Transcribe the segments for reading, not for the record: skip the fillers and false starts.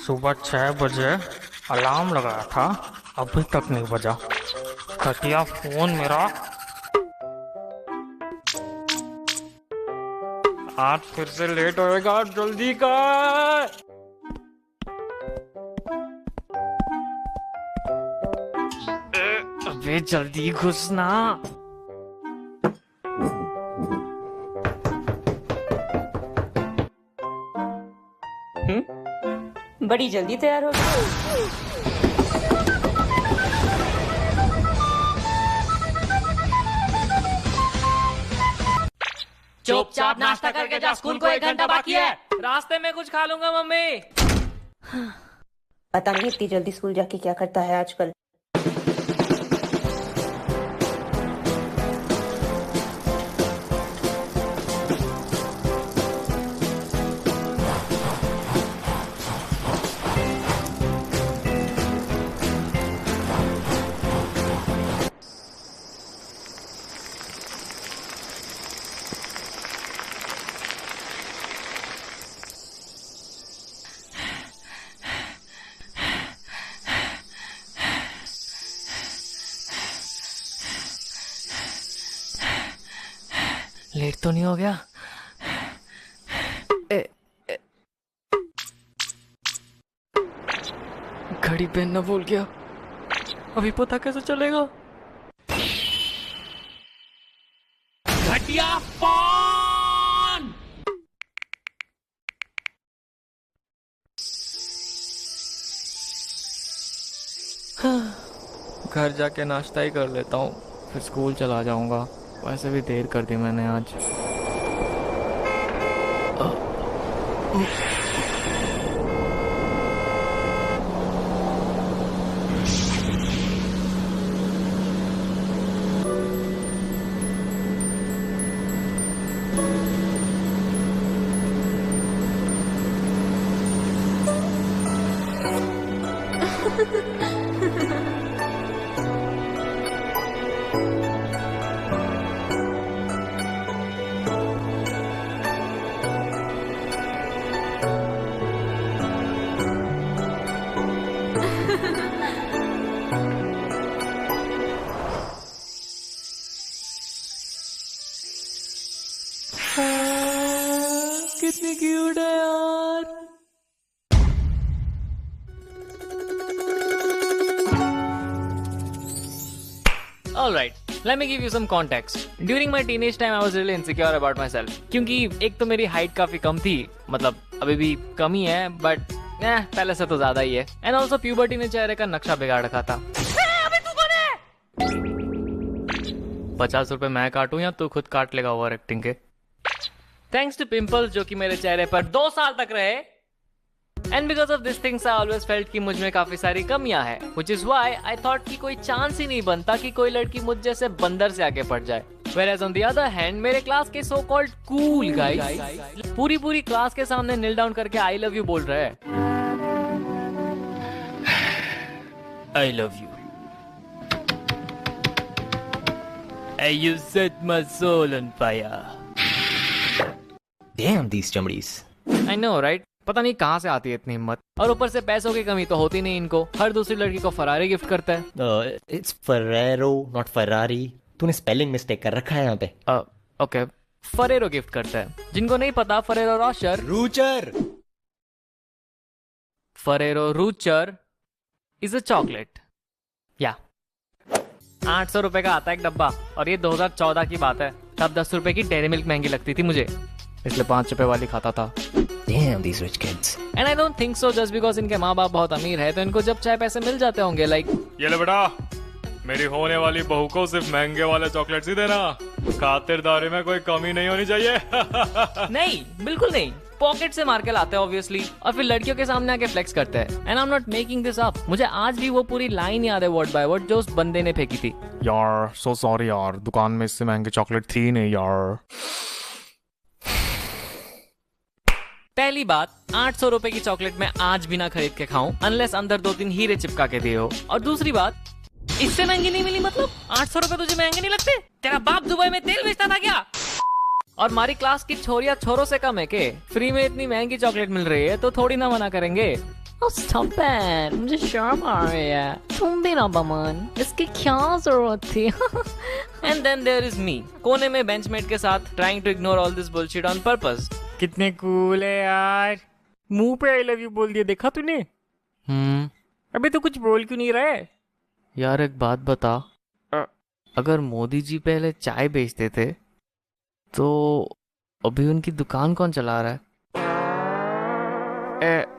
सुबह 6 बजे अलार्म लगाया था, अभी तक नहीं बजा। घटिया फोन मेरा। आज फिर से लेट होएगा, जल्दी कर। अबे जल्दी घुसना। बड़ी जल्दी तैयार हो गई। चुपचाप नाश्ता करके जा, स्कूल को 1 घंटा बाकी है। रास्ते में कुछ खा लूंगा मम्मी। पता नहीं इतनी जल्दी स्कूल जाके क्या करता है आजकल। लेट तो नहीं हो गया? घड़ी पहनना भूल गया, अभी पता कैसे चलेगा? घटिया फोन। घर जाके नाश्ता ही कर लेता हूँ, फिर स्कूल चला जाऊंगा। वैसे भी देर कर दी मैंने आज। कितनी क्यूट है यार। Alright, let me give you some context. During my teenage time, I was really insecure about myself. क्योंकि एक तो मेरी हाइट काफी कम थी, मतलब अभी भी कम ही है, बट पहले से तो ज्यादा ही है। And also puberty ने चेहरे का नक्शा बिगाड़ रखा था। अबे तू कौन है? 50 रुपए मैं काटूं या तू खुद काट लेगा ओवर एक्टिंग के? Thanks to pimples जो कि मेरे चेहरे पर 2 साल तक रहे, and because of these things I always felt कि मुझ में काफी सारी कमियां हैं, which is why I thought कि कोई चांस ही नहीं बनता कि कोई लड़की मुझ जैसे बंदर से आगे बढ़ जाए। Whereas on the other hand, मेरे क्लास के so called cool guys पूरी क्लास के सामने kneel down करके I love you बोल रहे हैं। I love you. You set my soul on fire. Damn these चमड़ीस। I know, right? पता नहीं कहाँ से आती है इतनी हिम्मत। और ऊपर से पैसों की कमी तो होती नहीं इनको, हर दूसरी लड़की को फरारी गिफ्ट करता है। It's Ferrero, not Ferrari। तूने स्पेलिंग मिस्टेक कर रखा है यहाँ पे। ओके, फरेरो गिफ्ट करता है। जिनको नहीं पता, Ferrero Rocher Rocher. Ferrero Rocher is a chocolate. या 800 रुपए का आता है एक डब्बा, और ये 2014 की बात है। तब 10 रुपए की डेयरी मिल्क महंगी लगती थी मुझे, इसलिए 5 रुपए वाली खाता था। Damn these rich kids। And I don't think so just because इनके माँ बाप बहुत अमीर है तो इनको जब चाहे पैसे मिल जाते होंगे। लाइक ये ले बेटा, मेरी होने वाली बहू को सिर्फ महंगे वाले चॉकलेट्स ही देना, खातिरदारी में कोई कमी नहीं होनी चाहिए। नहीं, बिल्कुल नहीं। पॉकेट से मार के लाते हैं ऑब्वियसली, और फिर लड़कियों के सामने आके फ्लेक्स करते हैं। And I am not making this up. मुझे आज भी वो पूरी लाइन याद है वर्ड बाय वर्ड जो उस बंदे ने फेंकी थी। यार सो सॉरी यार, दुकान में इससे महंगी चॉकलेट थी नहीं यार। पहली बात, 800 रुपए की चॉकलेट मैं आज भी ना खरीद के खाऊं अनलेस अंदर 2-3 हीरे चिपका के दिए हो। और दूसरी बात, इससे महंगी नहीं मिली मतलब 800 रुपए तुझे महंगे नहीं लगते? तेरा बाप दुबई में तेल बेचता था क्या? और हमारी क्लास की छोरिया छोरों से कम है के? फ्री में इतनी महंगी चॉकलेट मिल रही है तो थोड़ी ना मना करेंगे। Oh, stop it. मुझे शर्म आ रही है. तुम भी ना बमन. इसकी क्या जरूरत थी? And then there is me. कोने में बेंचमेट के साथ trying to ignore all this bullshit on purpose. कितने कूल है यार. मुंह पे आई लव यू बोल दिया, देखा तूने? अबे तो कुछ बोल क्यों नहीं रहा है? यार एक बात बता. अगर मोदी जी पहले चाय बेचते थे तो अभी उनकी दुकान कौन चला रहा है?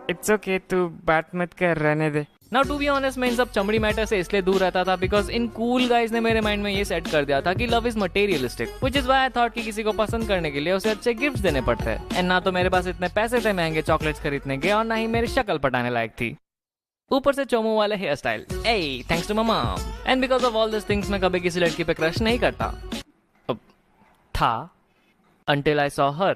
इट्स ओके, तू बात मत कर, रहने दे. नाउ टू बी ऑनेस्ट, मैं इन सब चमड़ी मैटर से इसलिए दूर रहता था बिकॉज इन कूल गाइज ने मेरे माइंड में ये सेट कर दिया था कि love is materialistic, which is why I thought कि किसी को पसंद करने के लिए उसे अच्छे गिफ्ट्स देने पड़ते हैं. एंड ना तो मेरे पास इतने पैसे थे महंगे चॉकलेट्स खरीदने के, और ना ही मेरी शक्ल पटाने लायक थी. ऊपर से चोमू वाले hair style. A thanks to my mom. And because of all this things मैं कभी किसी लड़की पे क्रश नहीं करता था until I saw her.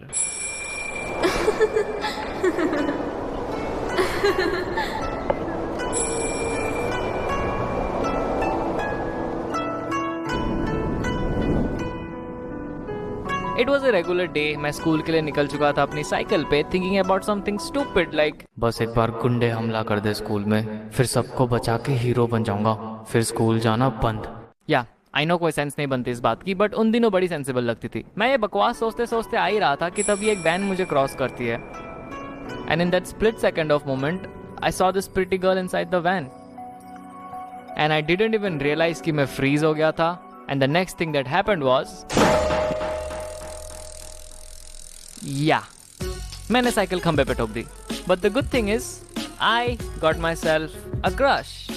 It was a regular day. मैं स्कूल के लिए निकल चुका था अपनी साइकिल पे, thinking about something stupid like बस एक बार गुंडे हमला कर दे स्कूल में, फिर सबको बचा के हीरो बन जाऊंगा, फिर स्कूल जाना बंद. या आई नो कोई सेंस नहीं बनती इस बात की, बट उन दिनों बड़ी सेंसिबल लगती थी. मैं ये बकवास सोचते सोचते आ ही रहा था कि तभी एक वैन मुझे क्रॉस करती है. And in that split second of moment I saw this pretty girl inside the van, and I didn't even realise कि मैं फ्रीज हो गया था. And the next thing that happened was, या मैंने साइकिल खंबे पे ठोक दी. But the good thing is I got myself a crush.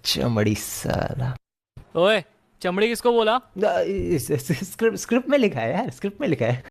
चमड़ी साला. ओए चमड़ी किसको बोला? स्क्रिप्ट में लिखा है यार, स्क्रिप्ट में लिखा है.